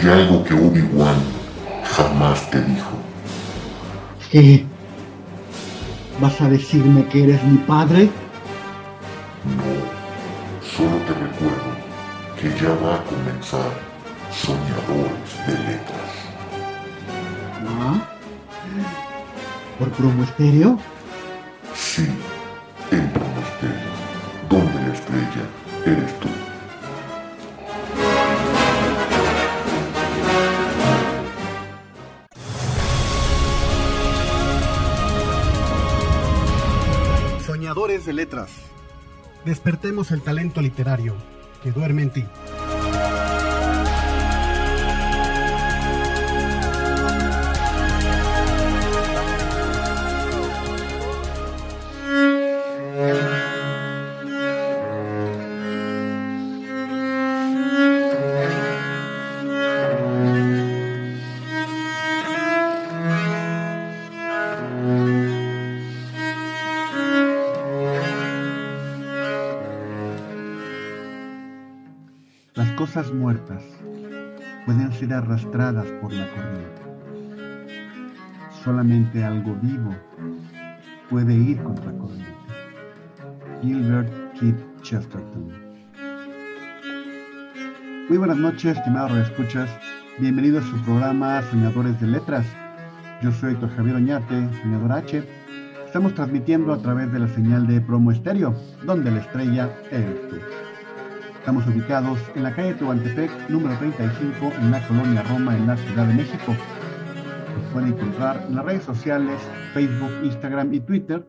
Hay algo que Obi-Wan jamás te dijo. ¿Qué? ¿Vas a decirme que eres mi padre? No, solo te recuerdo que ya va a comenzar Soñadores de Letras. ¿Ah? ¿Por Promo Estéreo? Sí, en Promo Estéreo, donde la estrella eres tú. Soñadores de Letras. Despertemos el talento literario que duerme en ti. Las cosas muertas pueden ser arrastradas por la corriente. Solamente algo vivo puede ir contra corriente. Gilbert Keith Chesterton. Muy buenas noches, estimados radioescuchas. Bienvenidos a su programa Soñadores de Letras. Yo soy Héctor Javier Oñate, Soñador H. Estamos transmitiendo a través de la señal de Promo Estéreo, donde la estrella eres tú. Estamos ubicados en la calle Tehuantepec, número 35, en la colonia Roma, en la Ciudad de México. Nos pueden encontrar en las redes sociales, Facebook, Instagram y Twitter.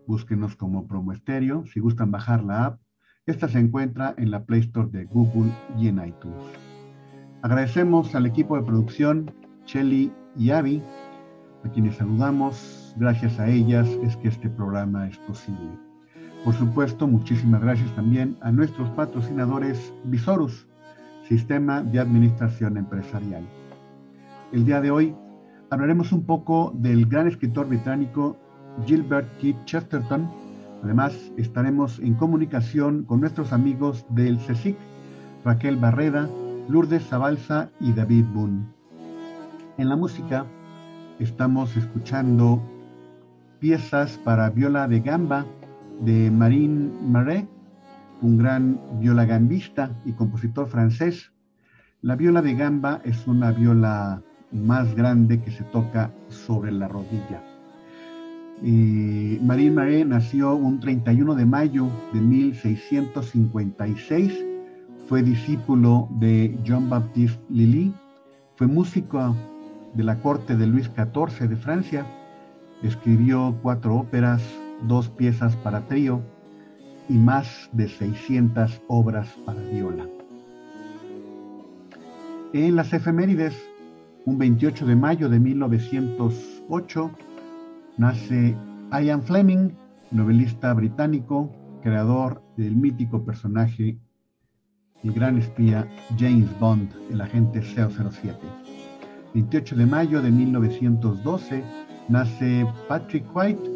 Búsquenos como Promo Estéreo. Si gustan bajar la app, esta se encuentra en la Play Store de Google y en iTunes. Agradecemos al equipo de producción, Shelly y Abby, a quienes saludamos. Gracias a ellas es que este programa es posible. Por supuesto, muchísimas gracias también a nuestros patrocinadores Visorus, Sistema de Administración Empresarial. El día de hoy hablaremos un poco del gran escritor británico Gilbert Keith Chesterton. Además, estaremos en comunicación con nuestros amigos del CSIC, Raquel Barreda, Lourdes Zabalza y David Boone. En la música estamos escuchando piezas para viola de gamba de Marine Marais, un gran violagambista y compositor francés. La viola de gamba es una viola más grande que se toca sobre la rodilla. Marine Marais nació un 31 de mayo de 1656, fue discípulo de Jean-Baptiste Lully, fue músico de la corte de Luis XIV de Francia, escribió 4 óperas, 2 piezas para trío y más de 600 obras para viola. En las efemérides, un 28 de mayo de 1908, nace Ian Fleming, novelista británico, creador del mítico personaje, el gran espía James Bond, el agente 007. 28 de mayo de 1912, nace Patrick White.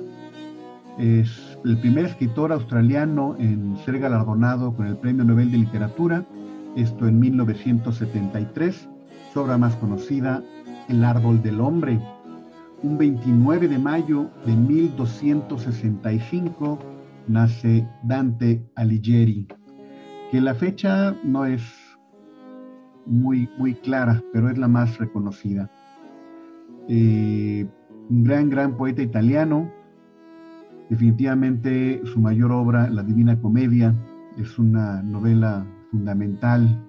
Es el primer escritor australiano en ser galardonado con el Premio Nobel de Literatura, esto en 1973, su obra más conocida, El Árbol del Hombre. Un 29 de mayo de 1265 nace Dante Alighieri, que la fecha no es muy clara, pero es la más reconocida. Un gran poeta italiano. Definitivamente su mayor obra, La Divina Comedia, es una novela fundamental,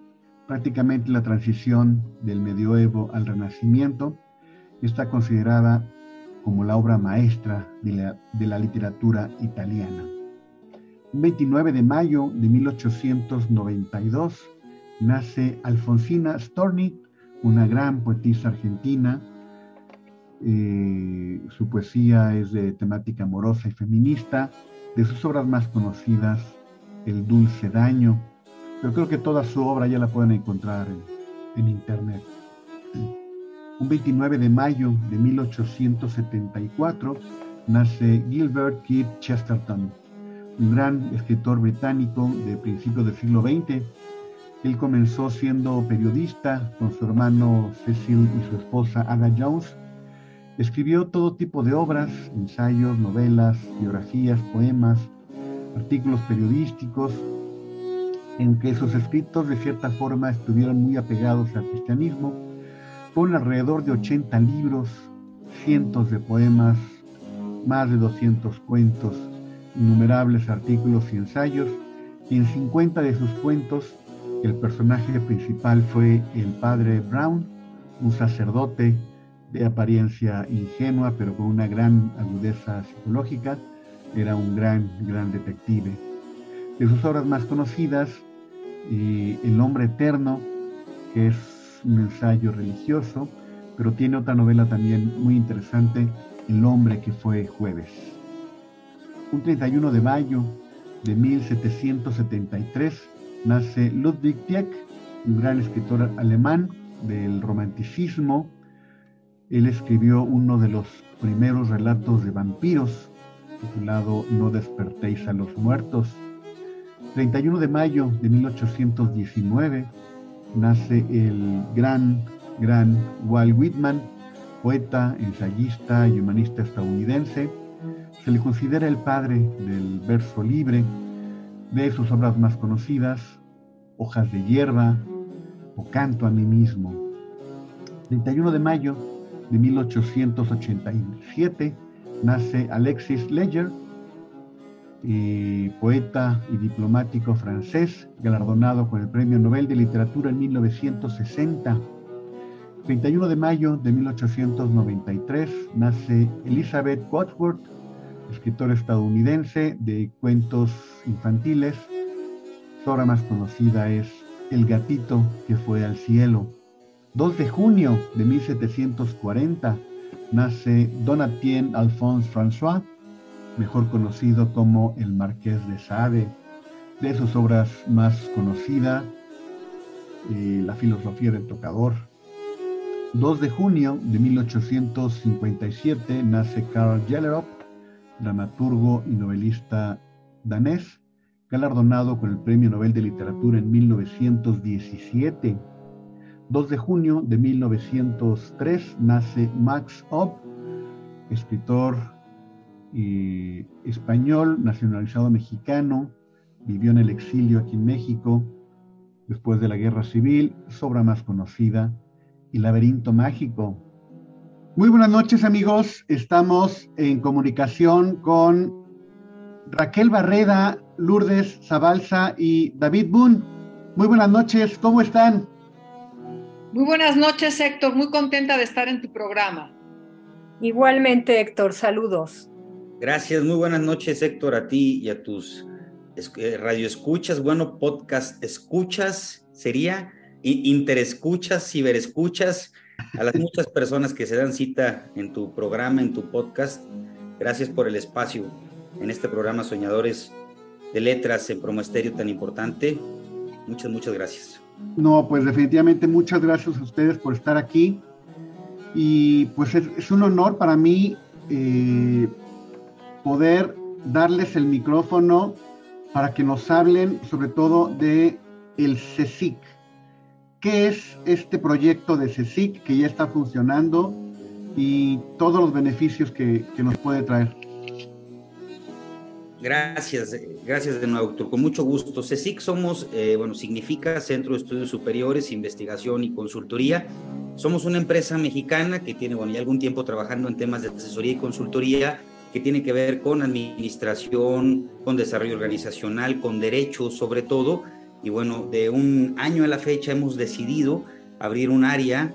prácticamente la transición del medioevo al Renacimiento. Está considerada como la obra maestra de la literatura italiana. Un 29 de mayo de 1892 nace Alfonsina Storni, una gran poetisa argentina. Su poesía es de temática amorosa y feminista. De sus obras más conocidas, El Dulce Daño, pero creo que toda su obra ya la pueden encontrar en internet. Un 29 de mayo de 1874 nace Gilbert Keith Chesterton, un gran escritor británico de principios del siglo XX. Él comenzó siendo periodista con su hermano Cecil y su esposa Ada Jones. Escribió todo tipo de obras, ensayos, novelas, biografías, poemas, artículos periodísticos, en que sus escritos de cierta forma estuvieron muy apegados al cristianismo. Con alrededor de 80 libros, cientos de poemas, más de 200 cuentos, innumerables artículos y ensayos, y en 50 de sus cuentos el personaje principal fue el padre Brown, un sacerdote de apariencia ingenua, pero con una gran agudeza psicológica. Era un gran detective. De sus obras más conocidas, El hombre eterno, que es un ensayo religioso, pero tiene otra novela también muy interesante, El hombre que fue jueves. Un 31 de mayo de 1773 nace Ludwig Tieck, un gran escritor alemán del romanticismo. Él escribió uno de los primeros relatos de vampiros, titulado No despertéis a los muertos. 31 de mayo de 1819 nace el gran Walt Whitman, poeta, ensayista y humanista estadounidense. Se le considera el padre del verso libre. De sus obras más conocidas, Hojas de hierba o Canto a mí mismo. 31 de mayo de 1887 nace Alexis Leger, poeta y diplomático francés, galardonado con el Premio Nobel de Literatura en 1960. 31 de mayo de 1893 nace Elizabeth Wadsworth, escritora estadounidense de cuentos infantiles. Su obra más conocida es El gatito que fue al cielo. 2 de junio de 1740 nace Donatien Alphonse François, mejor conocido como el Marqués de Sade. De sus obras más conocidas, La filosofía del tocador. 2 de junio de 1857 nace Carl Jellerop, dramaturgo y novelista danés, galardonado con el Premio Nobel de Literatura en 1917. 2 de junio de 1903 nace Max Ob, escritor español, nacionalizado mexicano, vivió en el exilio aquí en México después de la Guerra Civil. Su obra más conocida, El laberinto mágico. Muy buenas noches, amigos. Estamos en comunicación con Raquel Barreda, Lourdes Zabalza y David Boone. Muy buenas noches, ¿cómo están? Muy buenas noches, Héctor. Muy contenta de estar en tu programa. Igualmente, Héctor, saludos. Gracias, muy buenas noches, Héctor, a ti y a tus radioescuchas, podcast escuchas, sería interescuchas, ciberescuchas, a las muchas personas que se dan cita en tu programa, en tu podcast. Gracias por el espacio en este programa Soñadores de Letras en Promo Estéreo tan importante. Muchas gracias. No, pues definitivamente muchas gracias a ustedes por estar aquí. Y pues es un honor para mí poder darles el micrófono para que nos hablen sobre todo de el CSIC. ¿Qué es este proyecto de CSIC que ya está funcionando y todos los beneficios que nos puede traer? Gracias de nuevo, Héctor, con mucho gusto. CSIC somos, significa Centro de Estudios Superiores, Investigación y Consultoría. Somos una empresa mexicana que tiene ya algún tiempo trabajando en temas de asesoría y consultoría que tiene que ver con administración, con desarrollo organizacional, con derechos sobre todo. Y de un año a la fecha hemos decidido abrir un área,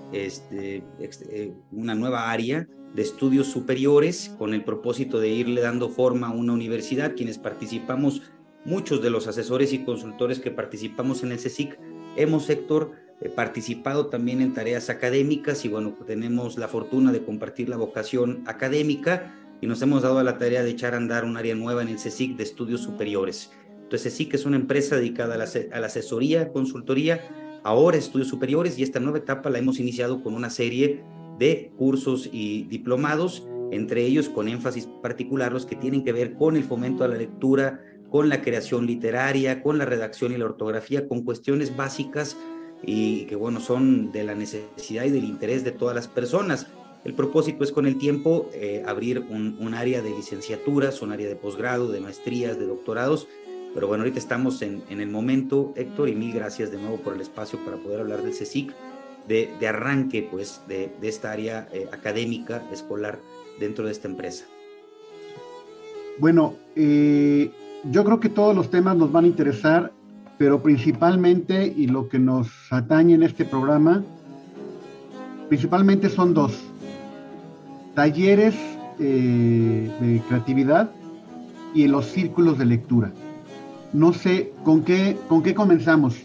una nueva área de estudios superiores con el propósito de irle dando forma a una universidad. Quienes participamos, muchos de los asesores y consultores que participamos en el CSIC, hemos, Héctor, participado también en tareas académicas y tenemos la fortuna de compartir la vocación académica y nos hemos dado a la tarea de echar a andar un área nueva en el CSIC de estudios superiores. Entonces, CSIC es una empresa dedicada a la asesoría, consultoría, ahora estudios superiores, y esta nueva etapa la hemos iniciado con una serie de cursos y diplomados, entre ellos con énfasis particular los que tienen que ver con el fomento a la lectura, con la creación literaria, con la redacción y la ortografía, con cuestiones básicas y que, bueno, son de la necesidad y del interés de todas las personas. El propósito es con el tiempo abrir un área de licenciaturas, un área de posgrado, de maestrías, de doctorados, pero bueno, ahorita estamos en el momento, Héctor, y mil gracias de nuevo por el espacio para poder hablar del CSIC, de arranque pues de esta área académica, escolar dentro de esta empresa. Bueno, yo creo que todos los temas nos van a interesar, pero principalmente, y lo que nos atañe en este programa, principalmente son dos: talleres de creatividad y los círculos de lectura. No sé, ¿con qué comenzamos?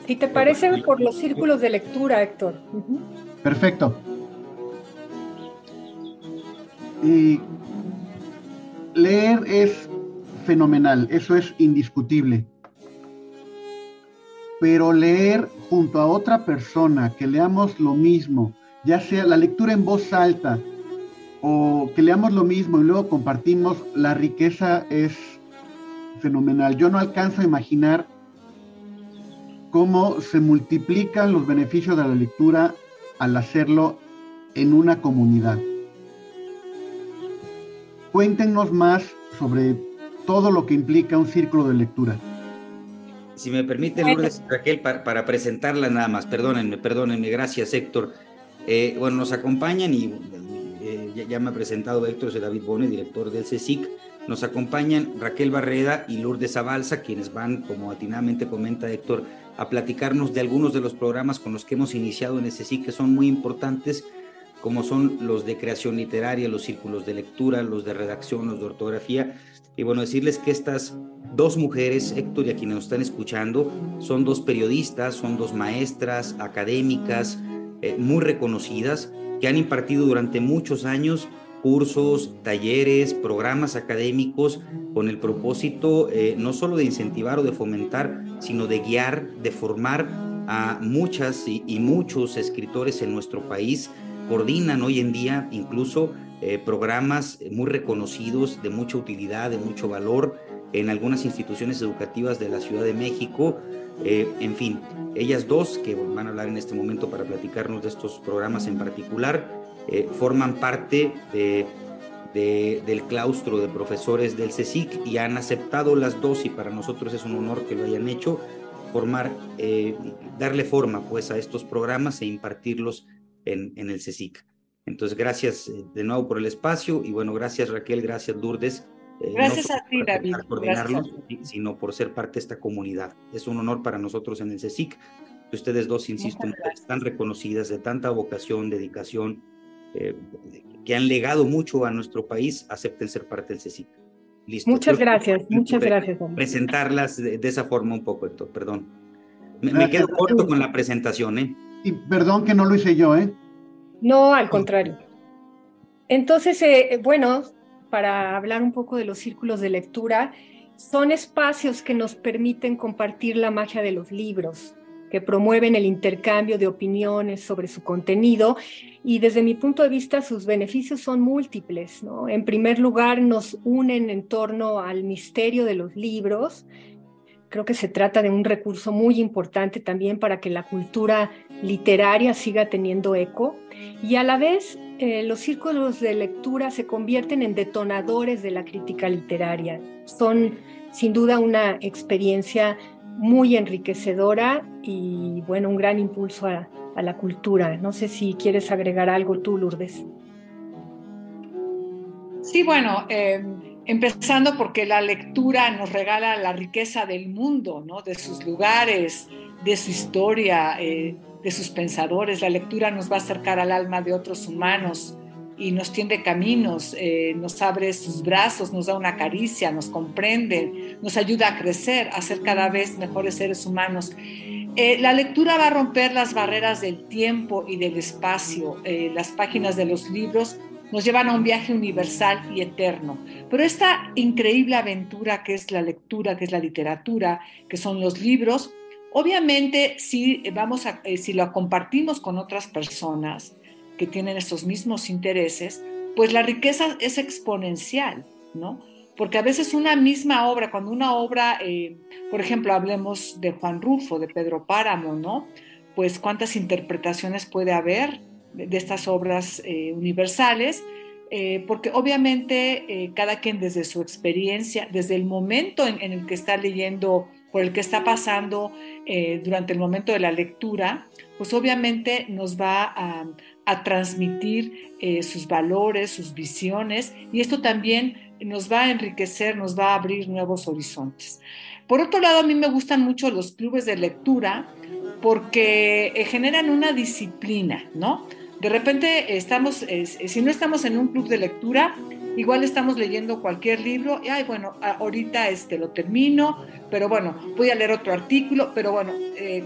Si te parece, por los círculos de lectura, Héctor. Perfecto. Y leer es fenomenal, eso es indiscutible. Pero leer junto a otra persona, que leamos lo mismo, ya sea la lectura en voz alta o que leamos lo mismo y luego compartimos, la riqueza es fenomenal. Yo no alcanzo a imaginar cómo se multiplican los beneficios de la lectura al hacerlo en una comunidad. Cuéntenos más sobre todo lo que implica un círculo de lectura. Si me permite, Lourdes, Raquel, para presentarla nada más, perdónenme, gracias, Héctor. Bueno, nos acompañan y ya me ha presentado Héctor, soy David Bone, director del CSIC. Nos acompañan Raquel Barreda y Lourdes Zabalza, quienes van, como atinadamente comenta Héctor, a platicarnos de algunos de los programas con los que hemos iniciado en el CSIC, que son muy importantes, como son los de creación literaria, los círculos de lectura, los de redacción, los de ortografía. Y bueno, decirles que estas dos mujeres, Héctor, y a quienes nos están escuchando, son dos periodistas, son dos maestras académicas muy reconocidas, que han impartido durante muchos años cursos, talleres, programas académicos con el propósito no solo de incentivar o de fomentar, sino de guiar, de formar a muchas y muchos escritores en nuestro país. Coordinan hoy en día incluso programas muy reconocidos, de mucha utilidad, de mucho valor en algunas instituciones educativas de la Ciudad de México. En fin, ellas dos, que van a hablar en este momento para platicarnos de estos programas en particular, forman parte del claustro de profesores del CSIC y han aceptado las dos, y para nosotros es un honor que lo hayan hecho, darle forma pues a estos programas e impartirlos en el CSIC. Entonces, gracias de nuevo por el espacio y bueno, gracias Raquel, gracias Lourdes. Gracias no a ti, David. Coordinarlos, sino por ser parte de esta comunidad. Es un honor para nosotros en el CSIC que ustedes dos, insisto, están reconocidas, de tanta vocación, dedicación, que han legado mucho a nuestro país, acepten ser parte del CSIC. Listo. Muchas gracias. Presentarlas de esa forma un poco, Héctor, perdón. Me quedo corto con la presentación, ¿eh? Y perdón que no lo hice yo, ¿eh? No, al contrario. Entonces, bueno, para hablar un poco de los círculos de lectura, son espacios que nos permiten compartir la magia de los libros, que promueven el intercambio de opiniones sobre su contenido y desde mi punto de vista sus beneficios son múltiples, ¿no? En primer lugar, nos unen en torno al misterio de los libros. Creo que se trata de un recurso muy importante también para que la cultura literaria siga teniendo eco y a la vez los círculos de lectura se convierten en detonadores de la crítica literaria. Son sin duda una experiencia muy enriquecedora y bueno, un gran impulso a la cultura. No sé si quieres agregar algo tú, Lourdes. Sí, bueno, empezando porque la lectura nos regala la riqueza del mundo, ¿no? De sus lugares, de su historia, de sus pensadores. La lectura nos va a acercar al alma de otros humanos y nos tiende caminos, nos abre sus brazos, nos da una caricia, nos comprende, nos ayuda a crecer, a ser cada vez mejores seres humanos. La lectura va a romper las barreras del tiempo y del espacio. Las páginas de los libros nos llevan a un viaje universal y eterno. Pero esta increíble aventura que es la lectura, que es la literatura, que son los libros, obviamente si lo compartimos con otras personas que tienen estos mismos intereses, pues la riqueza es exponencial, ¿no? porque a veces una misma obra, cuando una obra, por ejemplo, hablemos de Juan Rulfo, de Pedro Páramo, ¿no? Pues cuántas interpretaciones puede haber de estas obras universales, porque obviamente cada quien desde su experiencia, desde el momento en el que está leyendo, por el que está pasando durante el momento de la lectura, pues obviamente nos va a transmitir sus valores, sus visiones, y esto también nos va a enriquecer, nos va a abrir nuevos horizontes. Por otro lado, a mí me gustan mucho los clubes de lectura porque generan una disciplina, ¿no? De repente si no estamos en un club de lectura, igual estamos leyendo cualquier libro y, bueno, ahorita lo termino, pero bueno, voy a leer otro artículo, pero bueno,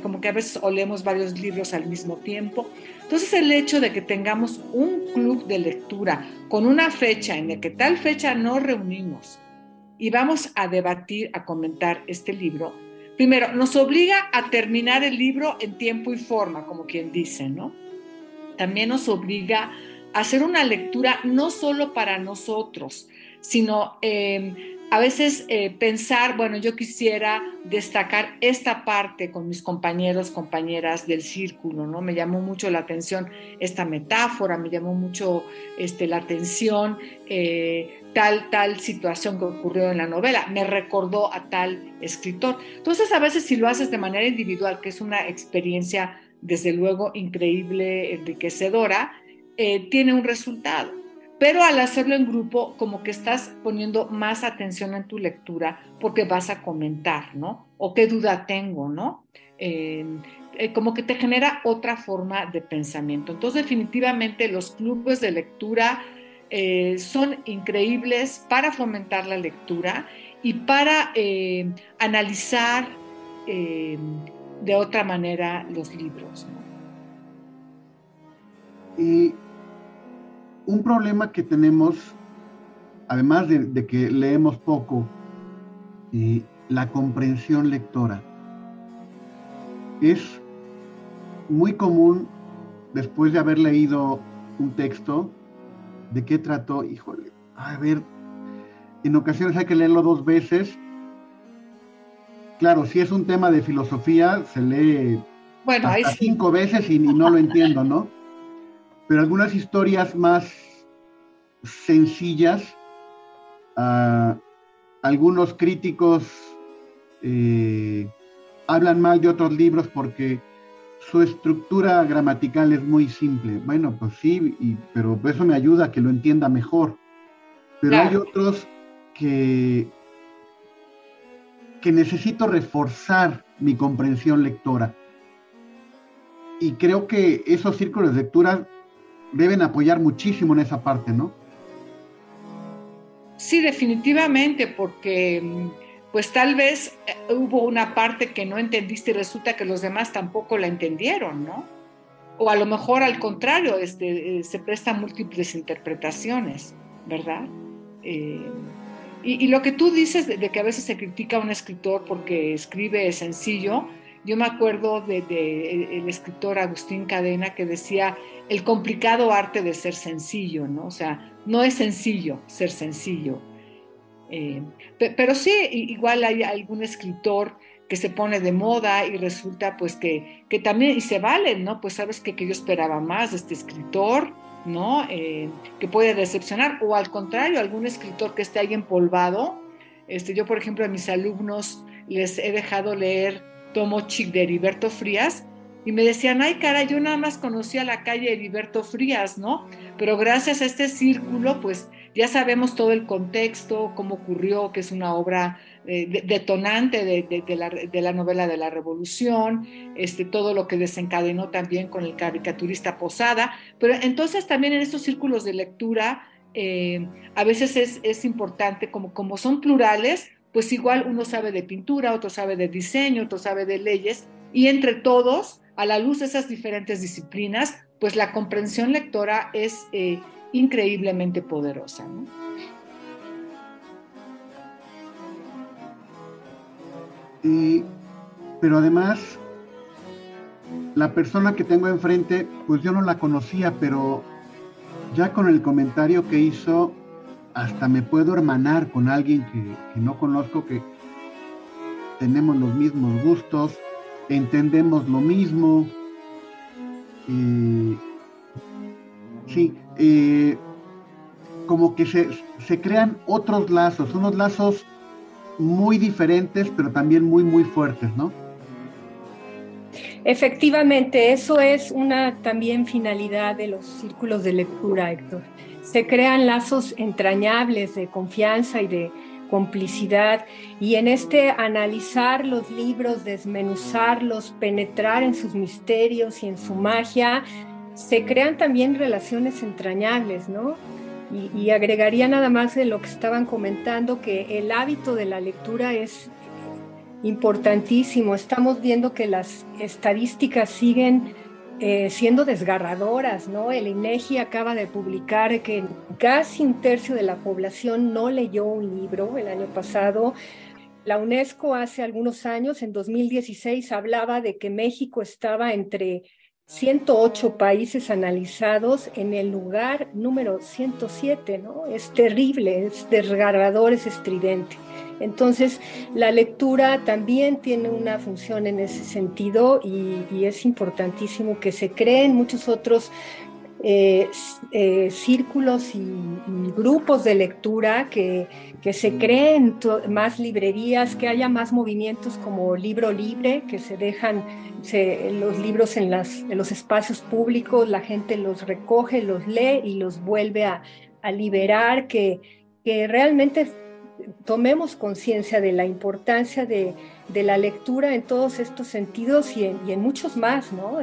como que a veces leemos varios libros al mismo tiempo. Entonces el hecho de que tengamos un club de lectura con una fecha en la que tal fecha nos reunimos y vamos a debatir, a comentar este libro, primero nos obliga a terminar el libro en tiempo y forma, como quien dice, ¿no? También nos obliga a hacer una lectura no solo para nosotros, sino a veces pensar, bueno, yo quisiera destacar esta parte con mis compañeros, compañeras del círculo, ¿no? Me llamó mucho la atención esta metáfora, me llamó mucho la atención tal situación que ocurrió en la novela, me recordó a tal escritor. Entonces, a veces si lo haces de manera individual, que es una experiencia desde luego increíble, enriquecedora, tiene un resultado. Pero al hacerlo en grupo, como que estás poniendo más atención en tu lectura porque vas a comentar, ¿no? O qué duda tengo, ¿no? Como que te genera otra forma de pensamiento. Entonces, definitivamente los clubes de lectura son increíbles para fomentar la lectura y para analizar de otra manera los libros, ¿no? Y un problema que tenemos, además de que leemos poco, la comprensión lectora. Es muy común, después de haber leído un texto, ¿de qué trató? Híjole, a ver, en ocasiones hay que leerlo 2 veces. Claro, si es un tema de filosofía, se lee hasta 5 veces y no lo entiendo, ¿no? Pero algunas historias más sencillas, algunos críticos hablan mal de otros libros porque su estructura gramatical es muy simple. Bueno, pues sí, pero eso me ayuda a que lo entienda mejor. Pero claro, hay otros que necesito reforzar mi comprensión lectora. Y creo que esos círculos de lectura deben apoyar muchísimo en esa parte, ¿no? Sí, definitivamente, porque pues tal vez hubo una parte que no entendiste y resulta que los demás tampoco la entendieron, ¿no? O a lo mejor al contrario, se prestan múltiples interpretaciones, ¿verdad? Y lo que tú dices de que a veces se critica a un escritor porque escribe sencillo, yo me acuerdo el escritor Agustín Cadena que decía el complicado arte de ser sencillo, ¿no? O sea, no es sencillo ser sencillo. Pero sí, igual hay algún escritor que se pone de moda y resulta pues que también, y se vale, ¿no? Pues sabes que yo esperaba más de este escritor, ¿no? Que puede decepcionar, o al contrario, algún escritor que esté ahí empolvado. Yo, por ejemplo, a mis alumnos les he dejado leer Tomo Chic de Heriberto Frías y me decían, ay, cara, yo nada más conocía la calle Heriberto Frías, ¿no? Pero gracias a este círculo, pues ya sabemos todo el contexto, cómo ocurrió, que es una obra detonante de la novela de la Revolución, todo lo que desencadenó también con el caricaturista Posada. Pero entonces también en estos círculos de lectura a veces es importante, como son plurales, pues igual uno sabe de pintura, otro sabe de diseño, otro sabe de leyes, y entre todos, a la luz de esas diferentes disciplinas, pues la comprensión lectora es increíblemente poderosa, ¿no? Pero además, la persona que tengo enfrente, pues yo no la conocía, pero ya con el comentario que hizo, hasta me puedo hermanar con alguien que no conozco, que tenemos los mismos gustos, entendemos lo mismo. Sí, como que se crean otros lazos, unos lazos muy diferentes, pero también muy, muy fuertes, ¿no? Efectivamente, eso es una también finalidad de los círculos de lectura, Héctor. Se crean lazos entrañables de confianza y de complicidad, y en este analizar los libros, desmenuzarlos, penetrar en sus misterios y en su magia, se crean también relaciones entrañables, ¿no? Y agregaría nada más de lo que estaban comentando, que el hábito de la lectura es importantísimo. Estamos viendo que las estadísticas siguen siendo desgarradoras, ¿no? El INEGI acaba de publicar que casi un tercio de la población no leyó un libro el año pasado. La UNESCO hace algunos años, en 2016, hablaba de que México estaba entre 108 países analizados en el lugar número 107, ¿no? Es terrible, es desgarrador, es estridente. Entonces, la lectura también tiene una función en ese sentido y es importantísimo que se creen muchos otros círculos y grupos de lectura, que se creen más librerías, que haya más movimientos como Libro Libre, que se dejan los libros en los espacios públicos, la gente los recoge, los lee y los vuelve a liberar, que realmente tomemos conciencia de la importancia de la lectura en todos estos sentidos y en muchos más, ¿no?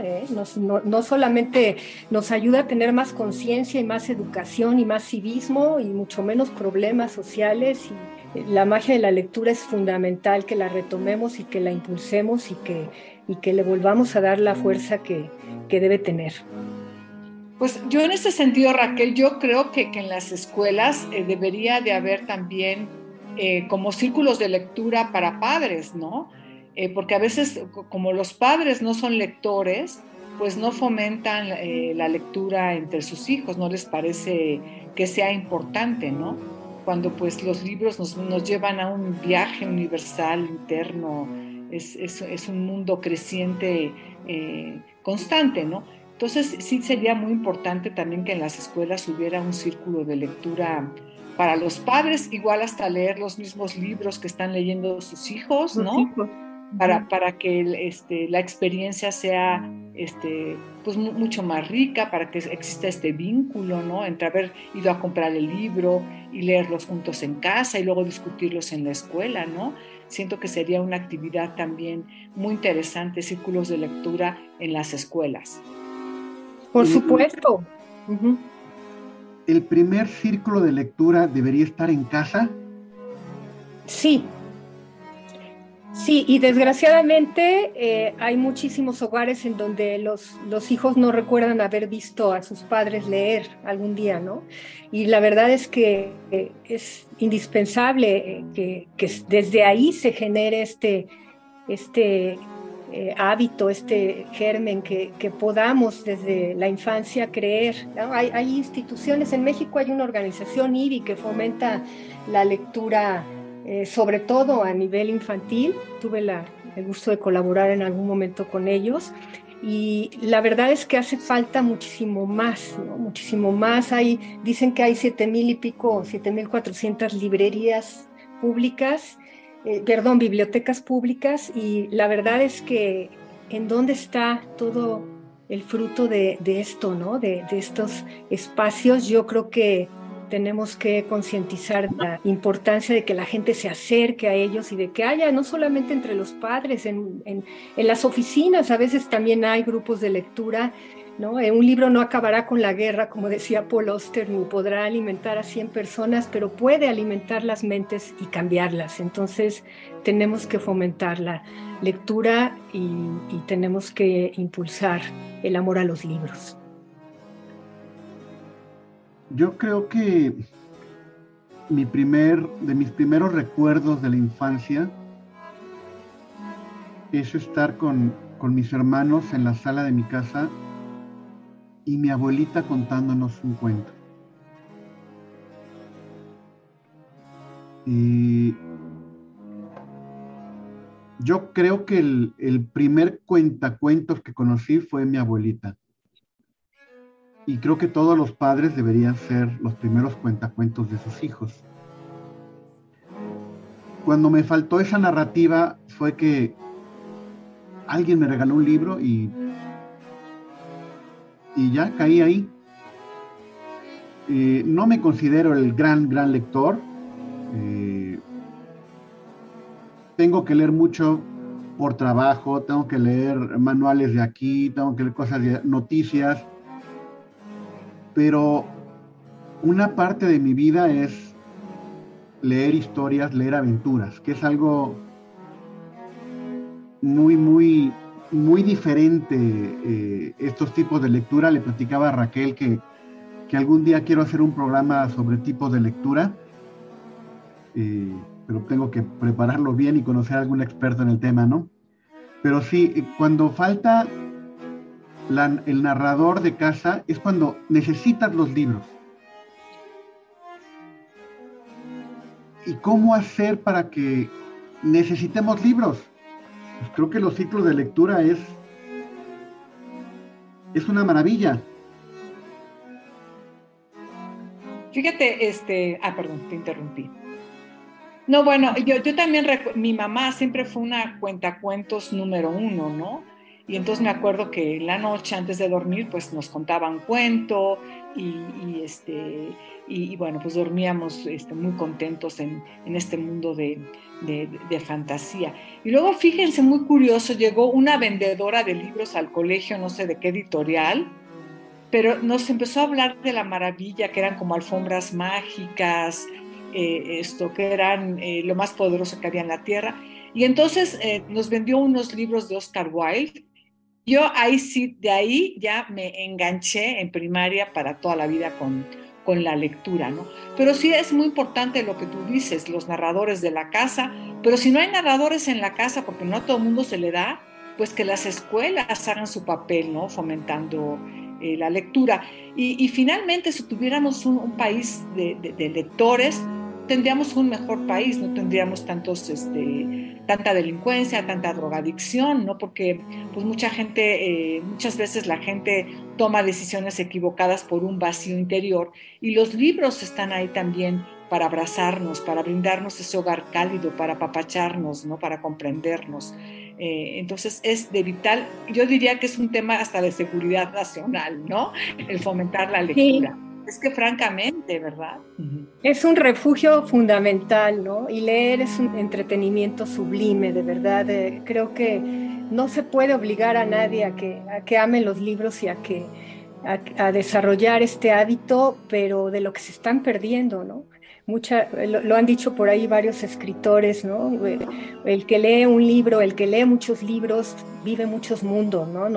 No solamente nos ayuda a tener más conciencia y más educación y más civismo y mucho menos problemas sociales, y la magia de la lectura es fundamental que la retomemos y que la impulsemos y que le volvamos a dar la fuerza que debe tener. Pues yo en ese sentido, Raquel, yo creo que en las escuelas debería de haber también como círculos de lectura para padres, ¿no? Porque a veces, como los padres no son lectores, pues no fomentan la lectura entre sus hijos, no les parece que sea importante, ¿no? Cuando pues los libros nos llevan a un viaje universal interno, es un mundo creciente, constante, ¿no? Entonces sí sería muy importante también que en las escuelas hubiera un círculo de lectura para los padres, igual hasta leer los mismos libros que están leyendo sus hijos, ¿no? Para que la experiencia sea pues mucho más rica, para que exista este vínculo, ¿no? Entre haber ido a comprar el libro y leerlos juntos en casa y luego discutirlos en la escuela, ¿no? Siento que sería una actividad también muy interesante, círculos de lectura en las escuelas. Por supuesto. ¿El primer círculo de lectura debería estar en casa? Sí. Sí, y desgraciadamente hay muchísimos hogares en donde los hijos no recuerdan haber visto a sus padres leer algún día, ¿no? Y la verdad es que es indispensable que desde ahí se genere este hábito, este germen, que podamos desde la infancia creer, ¿no? Hay instituciones, en México hay una organización, IBI, que fomenta la lectura, sobre todo a nivel infantil. Tuve el gusto de colaborar en algún momento con ellos, y la verdad es que hace falta muchísimo más, ¿no? Muchísimo más. Dicen que hay 7,000 y pico, 7,400 librerías públicas, bibliotecas públicas, y la verdad es que ¿en dónde está todo el fruto de esto, ¿no? De estos espacios? Yo creo que tenemos que concientizar la importancia de que la gente se acerque a ellos y de que haya, no solamente entre los padres, en las oficinas a veces también hay grupos de lectura, ¿no? Un libro no acabará con la guerra, como decía Paul Auster, ni podrá alimentar a 100 personas, pero puede alimentar las mentes y cambiarlas. Entonces tenemos que fomentar la lectura y tenemos que impulsar el amor a los libros. Yo creo que de mis primeros recuerdos de la infancia es estar con mis hermanos en la sala de mi casa y mi abuelita contándonos un cuento. Y yo creo que el primer cuentacuentos que conocí fue mi abuelita. Y creo que todos los padres deberían ser los primeros cuentacuentos de sus hijos. Cuando me faltó esa narrativa fue que alguien me regaló un libro y ya caí ahí. No me considero el gran lector. Tengo que leer mucho por trabajo, tengo que leer manuales de aquí, tengo que leer cosas de noticias, pero una parte de mi vida es leer historias, leer aventuras, que es algo muy diferente. Estos tipos de lectura, le platicaba a Raquel que algún día quiero hacer un programa sobre tipos de lectura, pero tengo que prepararlo bien y conocer a algún experto en el tema, ¿no? Pero sí, cuando falta el narrador de casa es cuando necesitas los libros. ¿Y cómo hacer para que necesitemos libros? Pues creo que los ciclos de lectura es una maravilla. Fíjate, perdón, te interrumpí. No, bueno, yo también, mi mamá siempre fue una cuentacuentos número 1, ¿no? Y entonces me acuerdo que en la noche antes de dormir, pues nos contaba un cuento y bueno, pues dormíamos muy contentos en este mundo de fantasía. Y luego, fíjense, muy curioso, llegó una vendedora de libros al colegio, no sé de qué editorial, pero nos empezó a hablar de la maravilla, que eran como alfombras mágicas, que eran lo más poderoso que había en la tierra. Y entonces nos vendió unos libros de Oscar Wilde. Yo ahí sí, de ahí ya me enganché en primaria para toda la vida con la lectura, ¿no? Pero sí es muy importante lo que tú dices, los narradores de la casa, pero si no hay narradores en la casa, porque no a todo el mundo se le da, pues que las escuelas hagan su papel, ¿no? Fomentando la lectura. Y finalmente, si tuviéramos un país de lectores, tendríamos un mejor país, no tendríamos tanta delincuencia, tanta drogadicción, ¿no? Porque pues muchas veces la gente toma decisiones equivocadas por un vacío interior, y los libros están ahí también para abrazarnos, para brindarnos ese hogar cálido, para apapacharnos, ¿no? Para comprendernos. Entonces es de vital, yo diría que es un tema hasta de seguridad nacional, ¿no? El fomentar la lectura. Sí. Es que francamente, ¿verdad? Es un refugio fundamental, ¿no? Y leer es un entretenimiento sublime, de verdad. Creo que no se puede obligar a nadie a que ame los libros y a desarrollar este hábito, pero de lo que se están perdiendo, ¿no? Lo han dicho por ahí varios escritores, ¿no? El que lee un libro, el que lee muchos libros, vive muchos mundos, ¿no?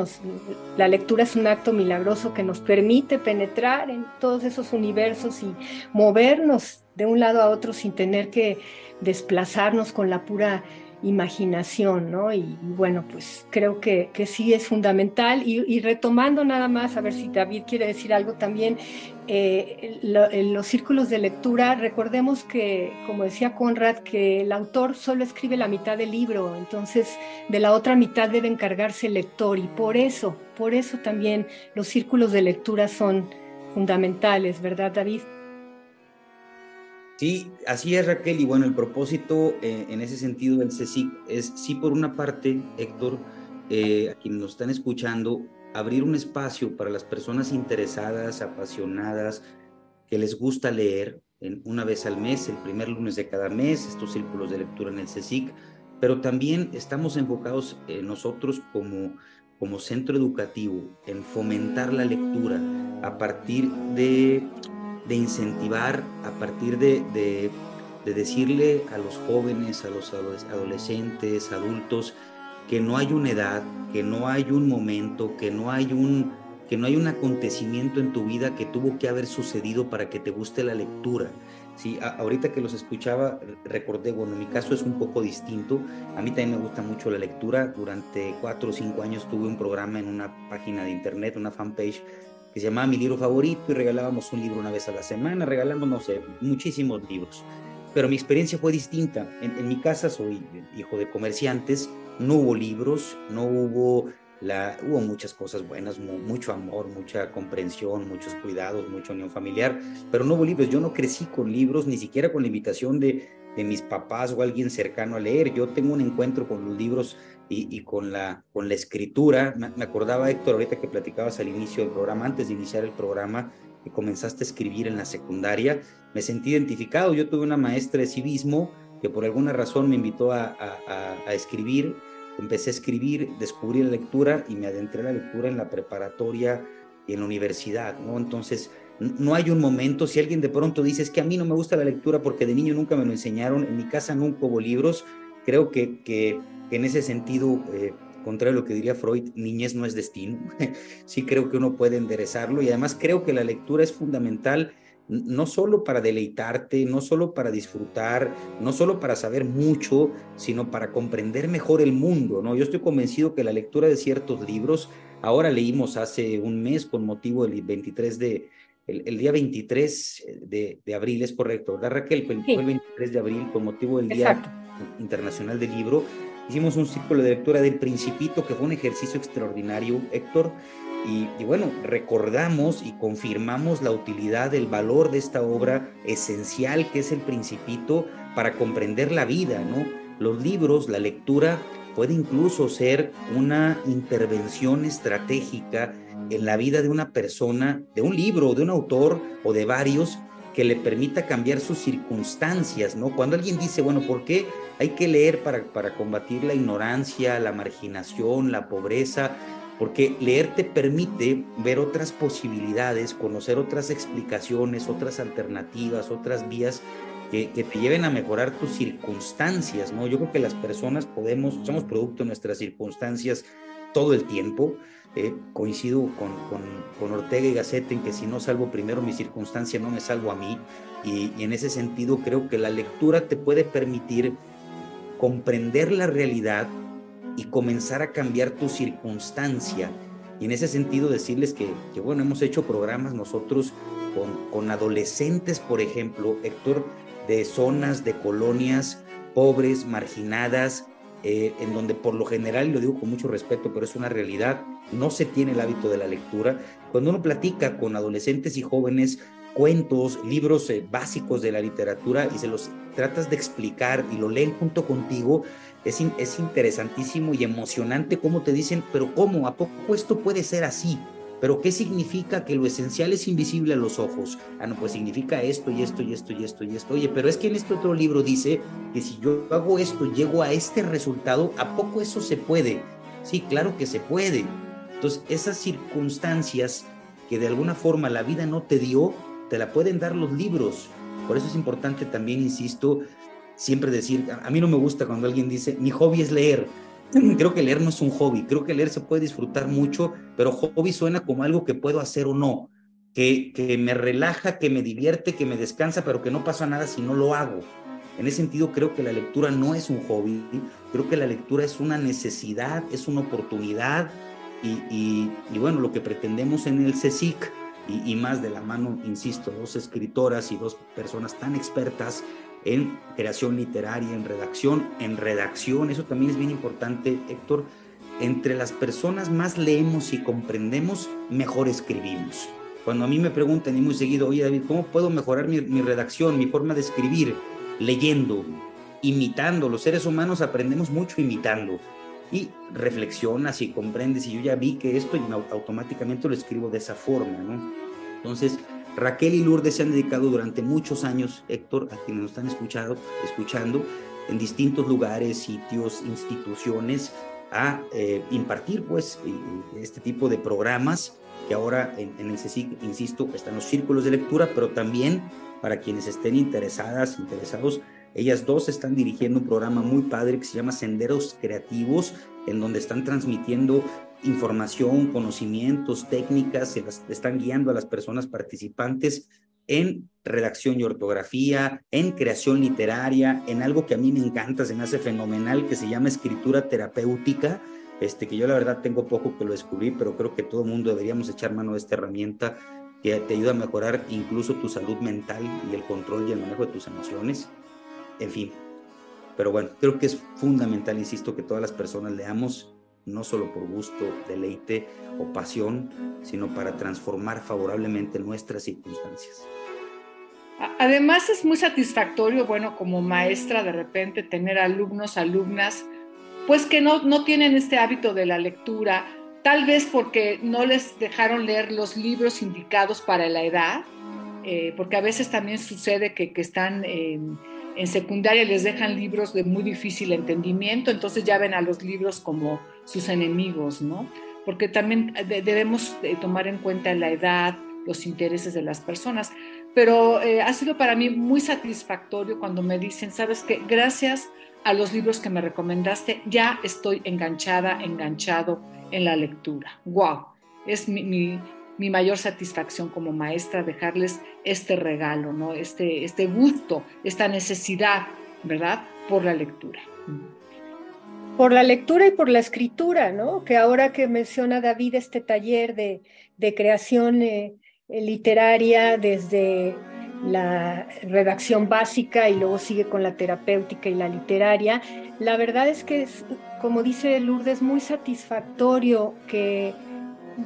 La lectura es un acto milagroso que nos permite penetrar en todos esos universos y movernos de un lado a otro sin tener que desplazarnos con la pura imaginación, ¿no? Y bueno, pues creo que sí es fundamental. Y retomando nada más, a ver si David quiere decir algo también, los círculos de lectura, recordemos que, como decía Conrad, que el autor solo escribe la mitad del libro, entonces de la otra mitad debe encargarse el lector, y por eso también los círculos de lectura son fundamentales, ¿verdad, David? Sí, así es, Raquel, y bueno, el propósito en ese sentido del CSIC es, sí, por una parte, Héctor, a quienes nos están escuchando, abrir un espacio para las personas interesadas, apasionadas, que les gusta leer, una vez al mes, el primer lunes de cada mes, estos círculos de lectura en el CSIC, pero también estamos enfocados nosotros como centro educativo en fomentar la lectura a partir de incentivar, a partir de decirle a los jóvenes, a los adolescentes, adultos, que no hay una edad, que no hay un momento, que no hay un acontecimiento en tu vida que tuvo que haber sucedido para que te guste la lectura. Sí, ahorita que los escuchaba, recordé, bueno, mi caso es un poco distinto. A mí también me gusta mucho la lectura. Durante 4 o 5 años tuve un programa en una página de internet, una fanpage, que se llamaba Mi Libro Favorito, y regalábamos un libro una vez a la semana, regalamos, no sé, muchísimos libros. pero mi experiencia fue distinta. En mi casa soy hijo de comerciantes, no hubo libros, no hubo, hubo muchas cosas buenas, mucho amor, mucha comprensión, muchos cuidados, mucha unión familiar, pero no hubo libros. Yo no crecí con libros, ni siquiera con la invitación de mis papás o alguien cercano a leer. Yo tengo un encuentro con los libros y con la escritura. Me acordaba, Héctor, ahorita que platicabas al inicio del programa, antes de iniciar el programa, que comenzaste a escribir en la secundaria. Me sentí identificado. Yo tuve una maestra de civismo que por alguna razón me invitó a escribir. Empecé a escribir, descubrí la lectura y me adentré en la lectura en la preparatoria y en la universidad, ¿no? Entonces, no hay un momento, si alguien de pronto dice, es que a mí no me gusta la lectura porque de niño nunca me lo enseñaron, en mi casa nunca hubo libros, creo que en ese sentido, contrario a lo que diría Freud, niñez no es destino. Sí creo que uno puede enderezarlo, y además creo que la lectura es fundamental, no solo para deleitarte, no solo para disfrutar, no solo para saber mucho, sino para comprender mejor el mundo, ¿no? Yo estoy convencido que la lectura de ciertos libros, ahora leímos hace un mes con motivo del 23 el día 23 de abril, es correcto, ¿verdad, Raquel? Fue el 23 de abril con motivo del Día Internacional del Libro. Hicimos un círculo de lectura del Principito, que fue un ejercicio extraordinario, Héctor, y bueno, recordamos y confirmamos la utilidad, el valor de esta obra esencial que es el Principito para comprender la vida, ¿no? Los libros, la lectura, puede incluso ser una intervención estratégica en la vida de una persona, de un libro, de un autor o de varios, que le permita cambiar sus circunstancias, ¿no? Cuando alguien dice, bueno, ¿por qué hay que leer para combatir la ignorancia, la marginación, la pobreza? Porque leer te permite ver otras posibilidades, conocer otras explicaciones, otras alternativas, otras vías que te lleven a mejorar tus circunstancias, ¿no? Yo creo que las personas somos producto de nuestras circunstancias todo el tiempo. Coincido con Ortega y Gasset en que si no salvo primero mi circunstancia, no me salvo a mí, y en ese sentido creo que la lectura te puede permitir comprender la realidad y comenzar a cambiar tu circunstancia. Y en ese sentido decirles que bueno, hemos hecho programas nosotros con adolescentes, por ejemplo, Héctor, de zonas, de colonias pobres, marginadas, en donde por lo general, y lo digo con mucho respeto, pero es una realidad, no se tiene el hábito de la lectura. Cuando uno platica con adolescentes y jóvenes cuentos, libros básicos de la literatura, y se los tratas de explicar y lo leen junto contigo, es interesantísimo y emocionante cómo te dicen, pero ¿cómo? ¿A poco esto puede ser así? ¿Pero qué significa que lo esencial es invisible a los ojos? Ah, no, pues significa esto y esto y esto y esto y esto. Oye, pero es que en este otro libro dice que si yo hago esto, llego a este resultado, ¿a poco eso se puede? Sí, claro que se puede. Entonces, esas circunstancias que de alguna forma la vida no te dio, te la pueden dar los libros. Por eso es importante también, insisto, siempre decir, a mí no me gusta cuando alguien dice, mi hobby es leer. Creo que leer no es un hobby, creo que leer se puede disfrutar mucho, pero hobby suena como algo que puedo hacer o no, que me relaja, que me divierte, que me descansa, pero que no pasa nada si no lo hago. En ese sentido creo que la lectura no es un hobby, creo que la lectura es una necesidad, es una oportunidad, y bueno, lo que pretendemos en el CSIC, y más de la mano, insisto, dos escritoras y dos personas tan expertas en creación literaria, en redacción, eso también es bien importante, Héctor. Entre las personas más leemos y comprendemos, mejor escribimos. Cuando a mí me preguntan y muy seguido, oye David, ¿cómo puedo mejorar mi redacción, mi forma de escribir? Leyendo, imitando. Los seres humanos aprendemos mucho imitando. Y reflexionas y comprendes, y yo ya vi que esto, y automáticamente lo escribo de esa forma, ¿no? Entonces, Raquel y Lourdes se han dedicado durante muchos años, Héctor, a quienes nos están escuchando en distintos lugares, sitios, instituciones, a impartir pues este tipo de programas que ahora en el CSIC, insisto, están los círculos de lectura, pero también para quienes estén interesados, ellas dos están dirigiendo un programa muy padre que se llama Senderos Creativos, en donde están transmitiendo información, conocimientos, técnicas, se las están guiando a las personas participantes en redacción y ortografía, en creación literaria, en algo que a mí me encanta, se me hace fenomenal, que se llama escritura terapéutica, que yo la verdad tengo poco que lo descubrí, pero creo que todo el mundo deberíamos echar mano de esta herramienta que te ayuda a mejorar incluso tu salud mental y el control y el manejo de tus emociones. en fin. Pero bueno, creo que es fundamental, insisto, que todas las personas leamos, no solo por gusto, deleite o pasión, sino para transformar favorablemente nuestras circunstancias. Además es muy satisfactorio, bueno, como maestra de repente tener alumnos, alumnas, pues que no tienen este hábito de la lectura, tal vez porque no les dejaron leer los libros indicados para la edad, porque a veces también sucede que están en secundaria y les dejan libros de muy difícil entendimiento, entonces ya ven a los libros como sus enemigos, ¿no? Porque también debemos tomar en cuenta la edad, los intereses de las personas. Pero ha sido para mí muy satisfactorio cuando me dicen, ¿sabes qué? Gracias a los libros que me recomendaste, ya estoy enganchada, enganchado en la lectura. ¡Wow! Es mi mayor satisfacción como maestra dejarles este regalo, ¿no? Este gusto, esta necesidad, ¿verdad? Por la lectura. Por la lectura y por la escritura, ¿no? Que ahora que menciona David este taller de creación literaria desde la redacción básica y luego sigue con la terapéutica y la literaria, la verdad es que, como dice Lourdes, muy satisfactorio que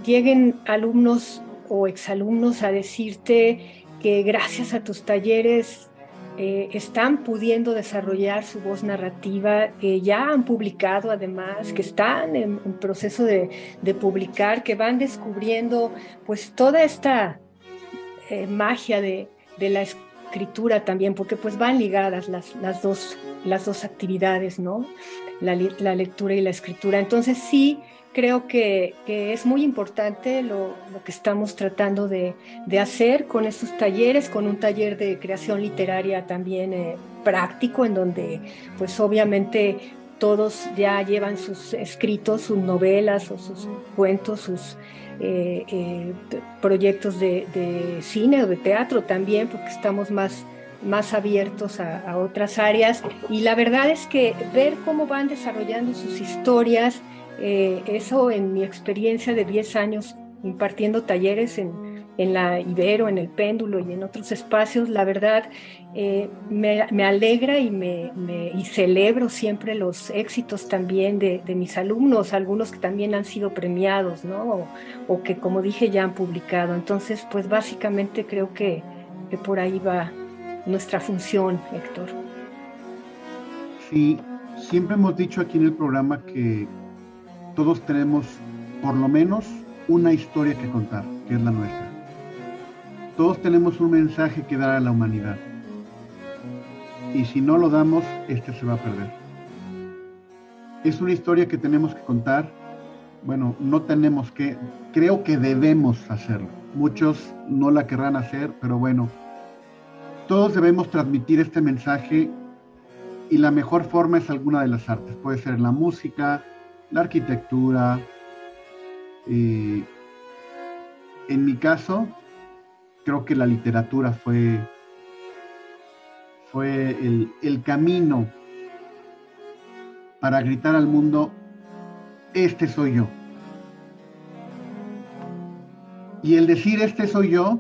lleguen alumnos o exalumnos a decirte que gracias a tus talleres están pudiendo desarrollar su voz narrativa, que ya han publicado además, que están en proceso de publicar, que van descubriendo pues toda esta magia de la escritura también, porque pues van ligadas las dos actividades, ¿no? La lectura y la escritura. Entonces sí, creo que es muy importante lo que estamos tratando de hacer con estos talleres, con un taller de creación literaria también práctico, en donde pues obviamente todos ya llevan sus escritos, sus novelas o sus cuentos, sus proyectos de cine o de teatro también, porque estamos más abiertos a otras áreas. Y la verdad es que ver cómo van desarrollando sus historias, eso en mi experiencia de 10 años impartiendo talleres en la Ibero, en el Péndulo y en otros espacios, la verdad me alegra y celebro siempre los éxitos también de mis alumnos, algunos que también han sido premiados, ¿no? O que, como dije, ya han publicado. Entonces, pues básicamente creo que por ahí va nuestra función, Héctor. Sí, siempre hemos dicho aquí en el programa que todos tenemos por lo menos una historia que contar, que es la nuestra. Todos tenemos un mensaje que dar a la humanidad. Y si no lo damos, se va a perder. Es una historia que tenemos que contar. Bueno, no tenemos que, creo que debemos hacerlo. Muchos no la querrán hacer, pero bueno, todos debemos transmitir este mensaje y la mejor forma es alguna de las artes. Puede ser la música, la arquitectura. En mi caso, creo que la literatura fue el camino para gritar al mundo, este soy yo. Y el decir este soy yo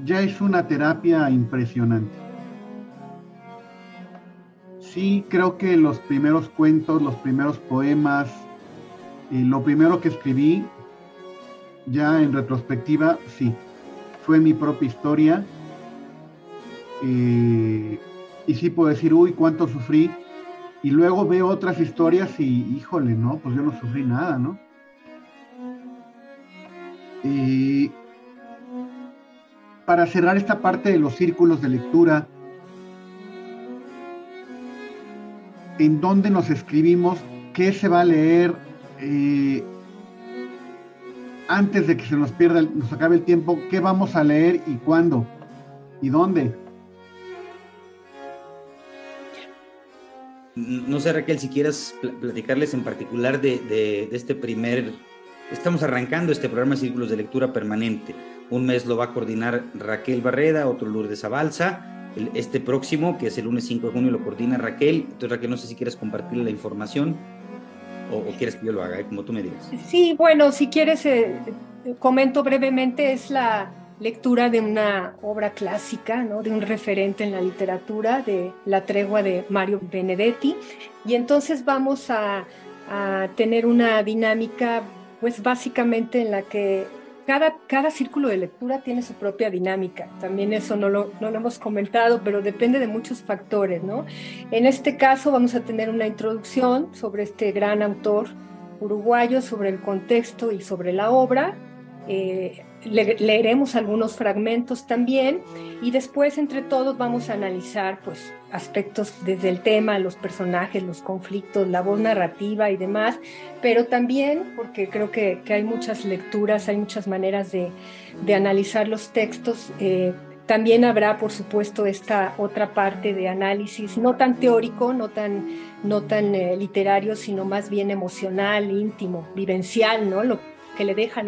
ya es una terapia impresionante. Sí, creo que los primeros cuentos, los primeros poemas, lo primero que escribí, ya en retrospectiva, sí, fue mi propia historia. Y sí puedo decir, uy, cuánto sufrí. Y luego veo otras historias y, híjole, no, pues yo no sufrí nada, ¿no? Y para cerrar esta parte de los círculos de lectura, ¿en dónde nos escribimos? ¿Qué se va a leer antes de que se nos pierda, nos acabe el tiempo? ¿Qué vamos a leer y cuándo? ¿Y dónde? No sé, Raquel, si quieras platicarles en particular de este estamos arrancando este programa de Círculos de Lectura Permanente. Un mes lo va a coordinar Raquel Barreda, otro Lourdes Zabalza. Este próximo, que es el lunes 5 de junio, lo coordina Raquel. Entonces, Raquel, no sé si quieres compartirle la información o quieres que yo lo haga, como tú me digas. Sí, bueno, si quieres, comento brevemente, es la lectura de una obra clásica, ¿no? De un referente en la literatura, de La tregua de Mario Benedetti. Y entonces vamos a tener una dinámica, pues básicamente en la que cada círculo de lectura tiene su propia dinámica. También eso no lo hemos comentado, pero depende de muchos factores, ¿no? En este caso vamos a tener una introducción sobre este gran autor uruguayo, sobre el contexto y sobre la obra. Leeremos algunos fragmentos también y después entre todos vamos a analizar pues aspectos desde el tema, los personajes, los conflictos, la voz narrativa y demás, pero también porque creo que hay muchas lecturas, hay muchas maneras de analizar los textos. También habrá, por supuesto, esta otra parte de análisis, no tan teórico, no tan literario, sino más bien emocional, íntimo, vivencial, ¿no? Lo que le deja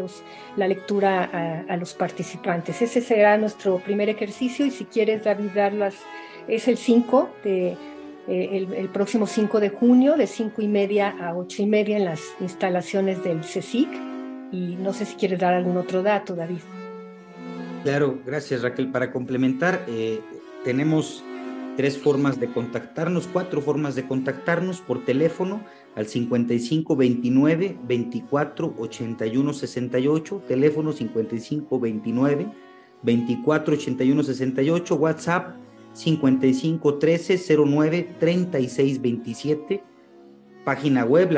la lectura a los participantes. Ese será nuestro primer ejercicio y si quieres, David, es el 5 el próximo 5 de junio, de 5:30 a 8:30 en las instalaciones del CSIC. Y no sé si quieres dar algún otro dato, David. Claro, gracias, Raquel. Para complementar, tenemos 4 formas de contactarnos por teléfono al 55 29 24 81 68, teléfono 55 29 24 81 68, WhatsApp 55 13 09 36 27, la página web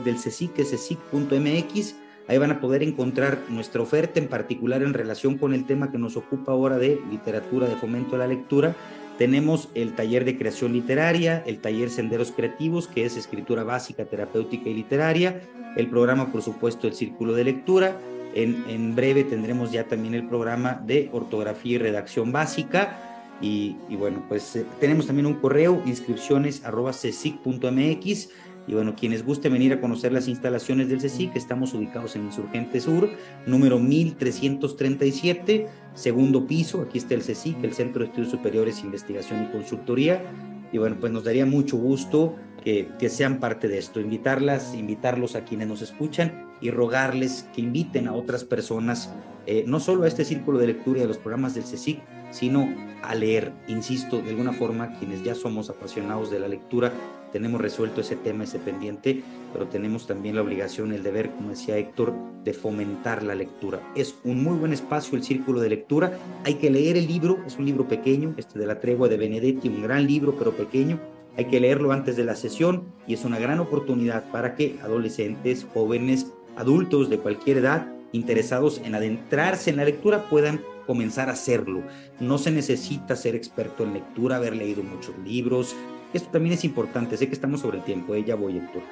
del CSIC, que es csic.mx. Ahí van a poder encontrar nuestra oferta, en particular en relación con el tema que nos ocupa ahora de literatura, de fomento a la lectura. Tenemos el taller de creación literaria, el taller Senderos Creativos, que es escritura básica, terapéutica y literaria, el programa, por supuesto, el Círculo de Lectura. En breve tendremos ya también el programa de ortografía y redacción básica. Y bueno, pues tenemos también un correo, inscripciones@csic.mx. Y bueno, quienes gusten venir a conocer las instalaciones del CSIC, estamos ubicados en Insurgente Sur, número 1337, segundo piso. Aquí está el CSIC, el Centro de Estudios Superiores, Investigación y Consultoría. Y bueno, pues nos daría mucho gusto que sean parte de esto, invitarlos a quienes nos escuchan y rogarles que inviten a otras personas, no solo a este círculo de lectura y a los programas del CSIC, sino a leer. Insisto, de alguna forma, quienes ya somos apasionados de la lectura, tenemos resuelto ese tema, ese pendiente, pero tenemos también la obligación, el deber, como decía Héctor, de fomentar la lectura. Es un muy buen espacio el círculo de lectura. Hay que leer el libro, es un libro pequeño, de La tregua de Benedetti, un gran libro, pero pequeño. Hay que leerlo antes de la sesión y es una gran oportunidad para que adolescentes, jóvenes, adultos de cualquier edad, interesados en adentrarse en la lectura, puedan comenzar a hacerlo. No se necesita ser experto en lectura, haber leído muchos libros. Esto también es importante. Sé que estamos sobre el tiempo, ya voy, Héctor.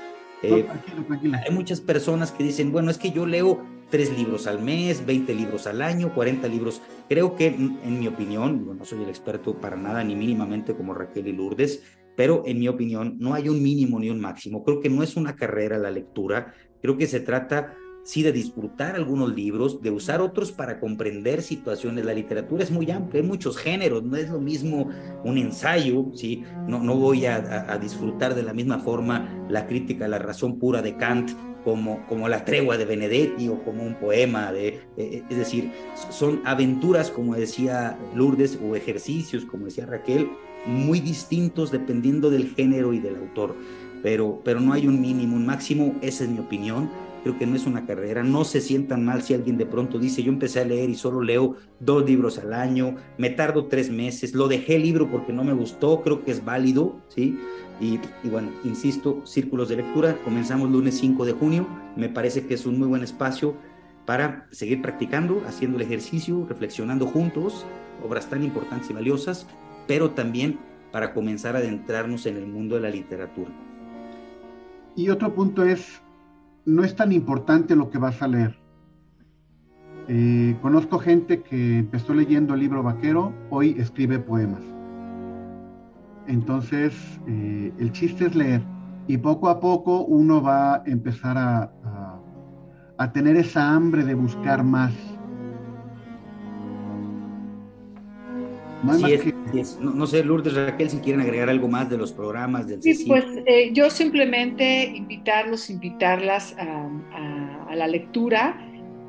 Tranquilo. Hay muchas personas que dicen, bueno, es que yo leo 3 libros al mes, 20 libros al año, 40 libros. Creo que, en mi opinión, no soy el experto para nada, ni mínimamente como Raquel y Lourdes, pero en mi opinión no hay un mínimo ni un máximo. Creo que no es una carrera la lectura. Creo que se trata sí de disfrutar algunos libros, de usar otros para comprender situaciones. La literatura es muy amplia, hay muchos géneros, no es lo mismo un ensayo, ¿sí? No voy a disfrutar de la misma forma la crítica a la razón pura de Kant como La tregua de Benedetti o como un poema es decir, son aventuras, como decía Lourdes, o ejercicios, como decía Raquel, muy distintos dependiendo del género y del autor, pero no hay un mínimo, un máximo. Esa es mi opinión. Creo que no es una carrera. No se sientan mal si alguien de pronto dice, yo empecé a leer y solo leo 2 libros al año, me tardo 3 meses, lo dejé el libro porque no me gustó. Creo que es válido, ¿sí? Y bueno, insisto, círculos de lectura, comenzamos lunes 5 de junio, me parece que es un muy buen espacio para seguir practicando, haciendo el ejercicio, reflexionando juntos, obras tan importantes y valiosas, pero también para comenzar a adentrarnos en el mundo de la literatura. Y otro punto es, no es tan importante lo que vas a leer. Conozco gente que empezó leyendo el libro vaquero, hoy escribe poemas. Entonces, el chiste es leer. Y poco a poco uno va a empezar a tener esa hambre de buscar más. No, no sé, Lourdes, Raquel, si quieren agregar algo más de los programas del Sí, CSIC. pues yo simplemente invitarlas a la lectura.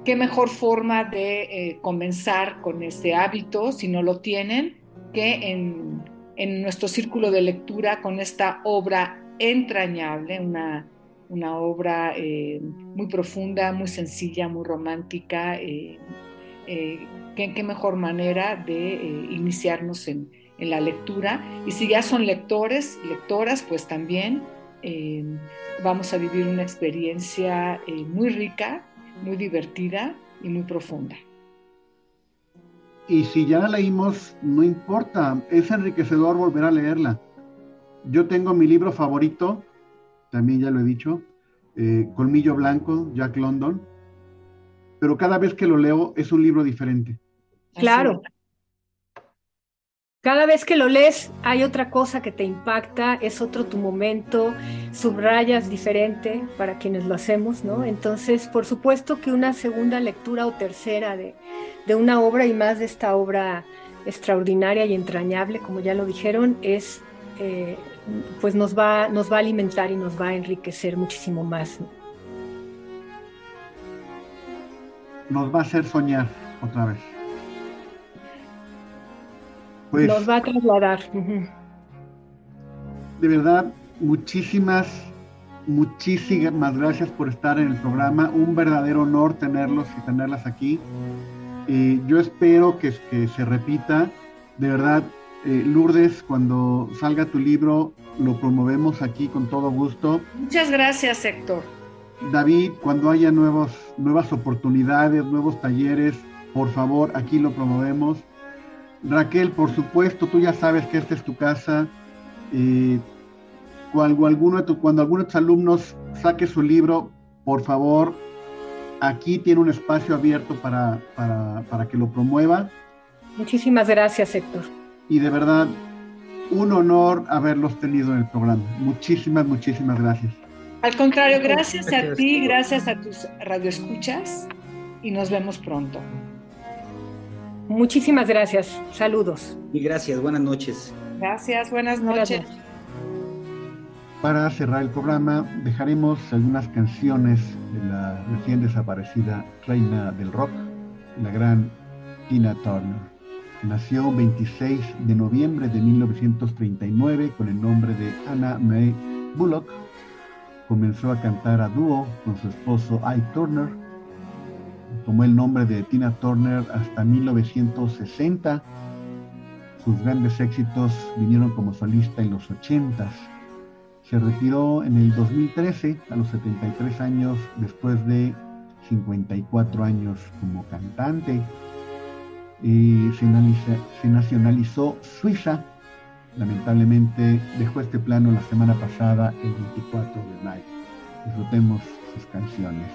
qué mejor forma de comenzar con este hábito, si no lo tienen, que en nuestro círculo de lectura con esta obra entrañable, una obra muy profunda, muy sencilla, muy romántica. ¿Qué mejor manera de iniciarnos en la lectura? Y si ya son lectores, lectoras, pues también vamos a vivir una experiencia muy rica, muy divertida y muy profunda. Y si ya la leímos, no importa, es enriquecedor volver a leerla. Yo tengo mi libro favorito, también ya lo he dicho, Colmillo Blanco, Jack London, pero cada vez que lo leo es un libro diferente. Claro. Cada vez que lo lees hay otra cosa que te impacta, es otro tu momento, subrayas diferente para quienes lo hacemos, ¿no? Entonces, por supuesto que una segunda lectura o tercera de una obra, y más de esta obra extraordinaria y entrañable, como ya lo dijeron, pues nos va a alimentar y nos va a enriquecer muchísimo más, ¿no? Nos va a hacer soñar otra vez. Pues, nos va a trasladar. De verdad, muchísimas gracias por estar en el programa. Un verdadero honor tenerlos y tenerlas aquí. Yo espero que se repita. De verdad, Lourdes, cuando salga tu libro, lo promovemos aquí con todo gusto. Muchas gracias, Héctor. David, cuando haya nuevas oportunidades, nuevos talleres, por favor, aquí lo promovemos. Raquel, por supuesto, tú ya sabes que esta es tu casa. Cuando alguno de tus alumnos saque su libro, por favor, aquí tiene un espacio abierto para que lo promueva. Muchísimas gracias, Héctor. Y de verdad, un honor haberlos tenido en el programa. Muchísimas gracias. Al contrario, gracias a ti, gracias a tus radioescuchas, y nos vemos pronto. Muchísimas gracias. Saludos. Y gracias. Buenas noches. Gracias. Buenas noches. Para cerrar el programa, dejaremos algunas canciones de la recién desaparecida reina del rock, la gran Tina Turner. Nació el 26 de noviembre de 1939 con el nombre de Anna Mae Bullock. Comenzó a cantar a dúo con su esposo Ike Turner. Tomó el nombre de Tina Turner hasta 1960. Sus grandes éxitos vinieron como solista en los 80s. Se retiró en el 2013 a los 73 años después de 54 años como cantante. Se nacionalizó suiza. Lamentablemente dejó este plano la semana pasada, el 24 de mayo. Disfrutemos sus canciones.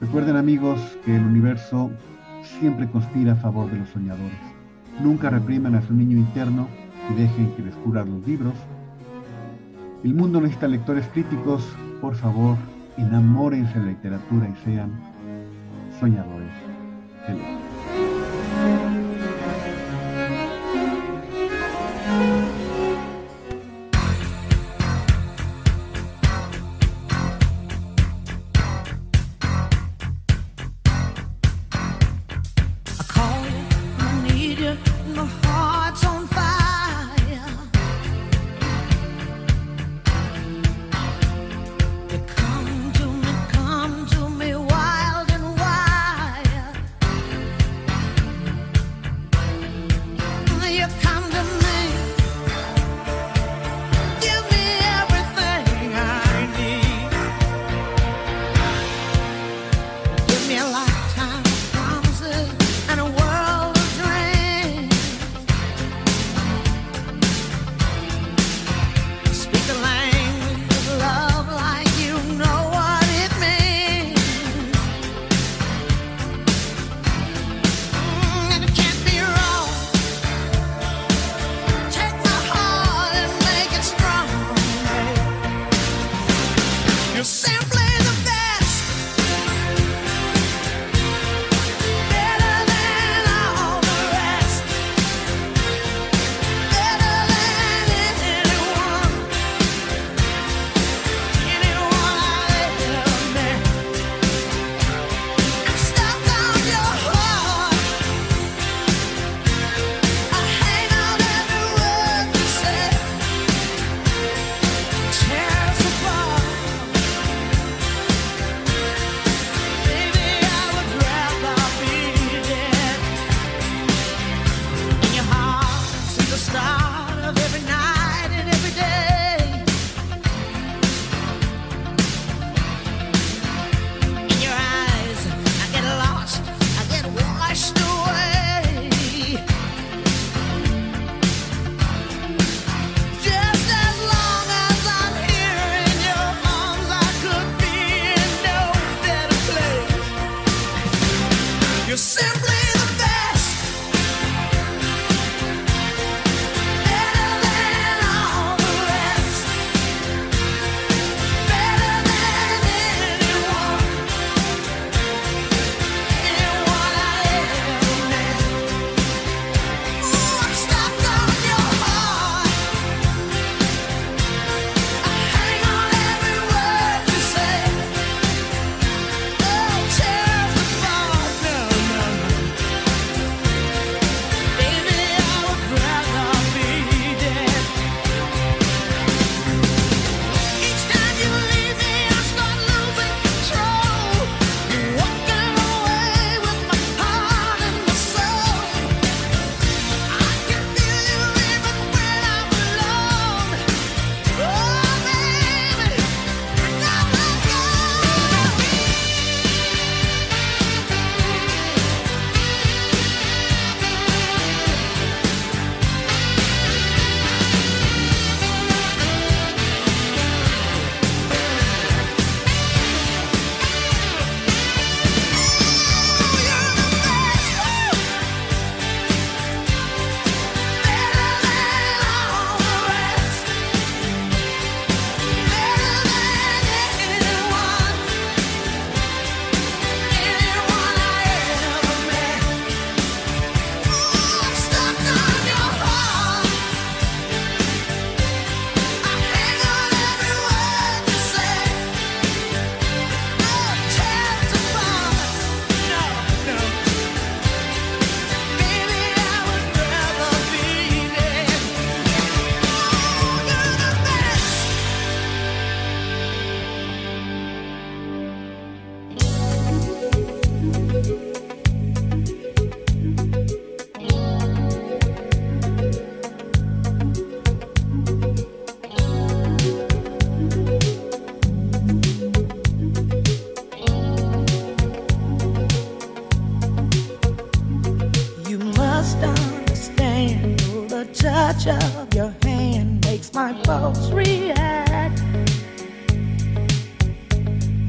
Recuerden, amigos, que el universo siempre conspira a favor de los soñadores. Nunca repriman a su niño interno y dejen que descubra los libros. El mundo necesita lectores críticos. Por favor, enamórense de la literatura y sean soñadores de letras. of your hand makes my pulse react.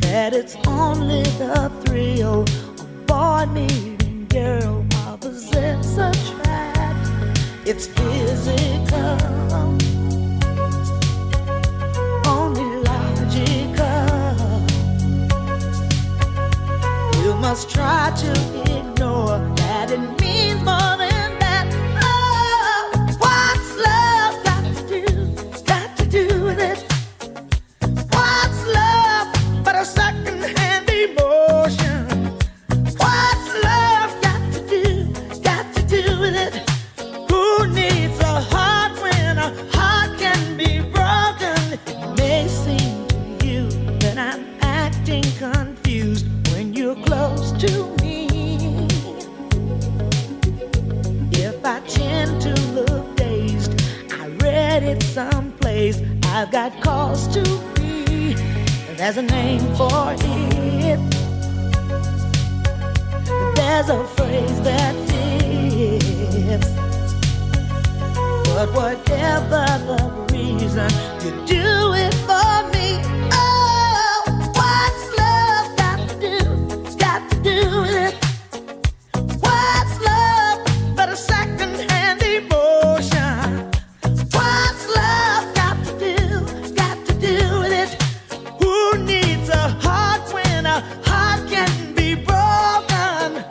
That it's only the thrill of boy meeting girl, opposites attract. It's physical, only logical. You must try to ignore that it means more than that. Oh, what's love got to do with it? What's love but a second-hand emotion? What's love got to do with it? Who needs a heart when a heart can be broken? It may seem to you that I'm acting confused when you're close to me. If I tend to look dazed, I read it someplace, I've got cause to be. There's a name for it. There's a phrase that fits. But whatever the reason, you do it for me. Oh, what's love got to do with it? What's love but a second-hand emotion? What's love got to do with it? Who needs a heart when a heart can be broken?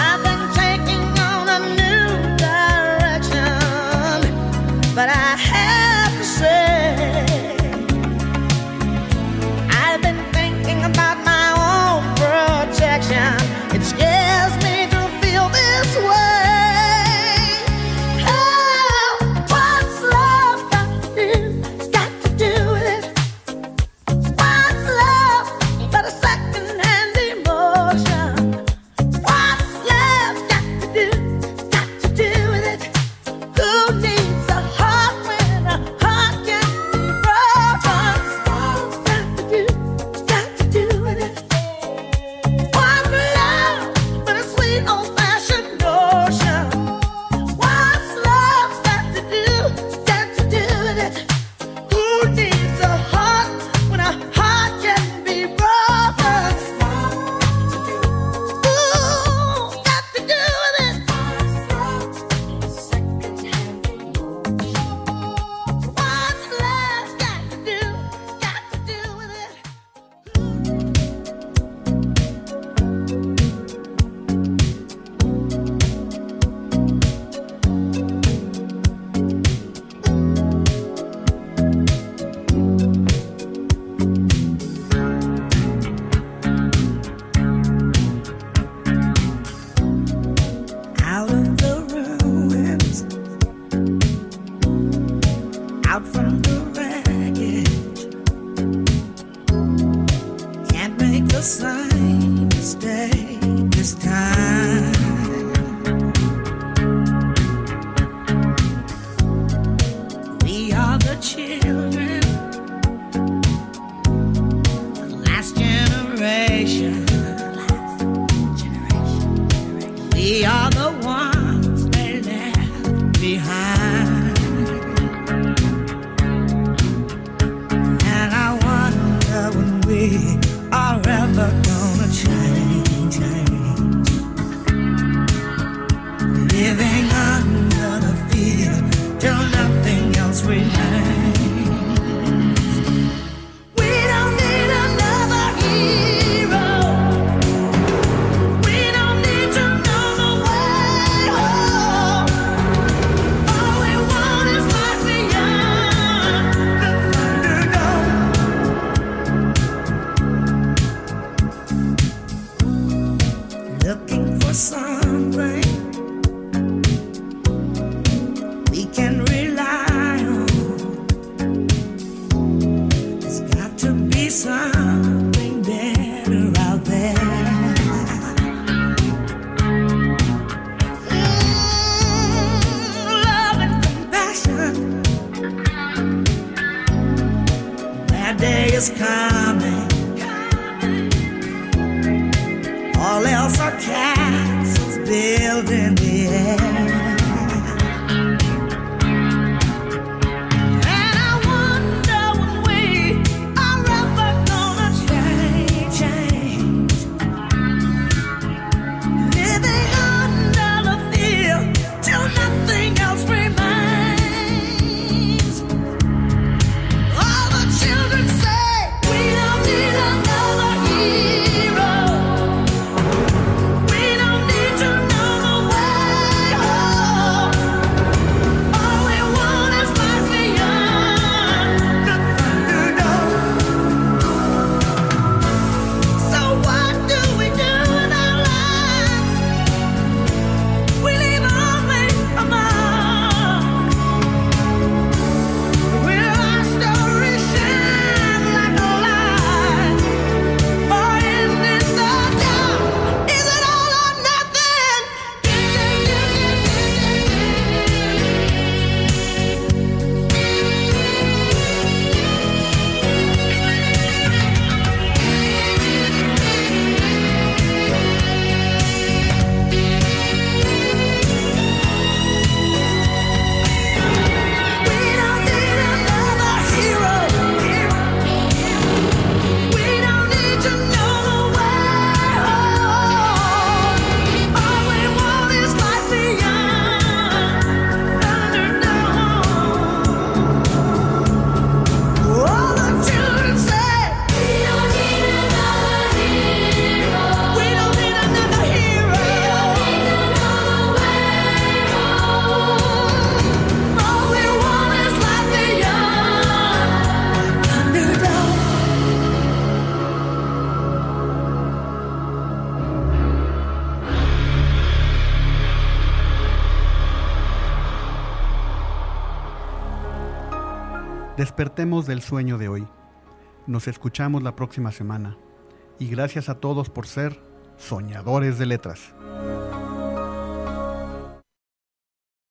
I've been taking on a new direction, but I have to say, I've been thinking about my own protection. It scares me to feel this way. Oh, what's love got to do with it? What's love but a second-hand emotion? What's love got to do with it? Who needs a heart when a heart can be broken? What's got to do with it? What's love but a sweet old-fashioned notion? What's love got to do with it? Who needs a heart when a heart can be broken? Ooh, got to do with it. What's love got to do with it? Out of the ruins, out from the wreckage, can't make the same mistake this time. We are the children, the last generation. We are the ones they left behind. And I wonder when we are ever gonna change. Living under the fear till nothing else remains. We don't need another hero. We don't need to know the way home. All we want is life beyond the Thunderdome. Looking for something we can rely on. There's got to be something better out there. day is coming. All else are castles built in the air. And I wonder when we are ever gonna change. Living under the fear till nothing else remains. All the children say we don't need another hero. We don't need to know the way home. All we want is life beyond the Thunderdome. So what do we do in our lives? We leave only a mark. Will our story shine like a light, or end in the dark? Is it all or nothing? We don't need another hero. We don't need to know the way home. All we want is life beyond Thunderdome. All the children say we don't need another hero. We don't need another hero. We don't need to know the way home. All we want is life beyond Thunderdome. Despertemos del sueño de hoy. Nos escuchamos la próxima semana. Y gracias a todos por ser soñadores de letras.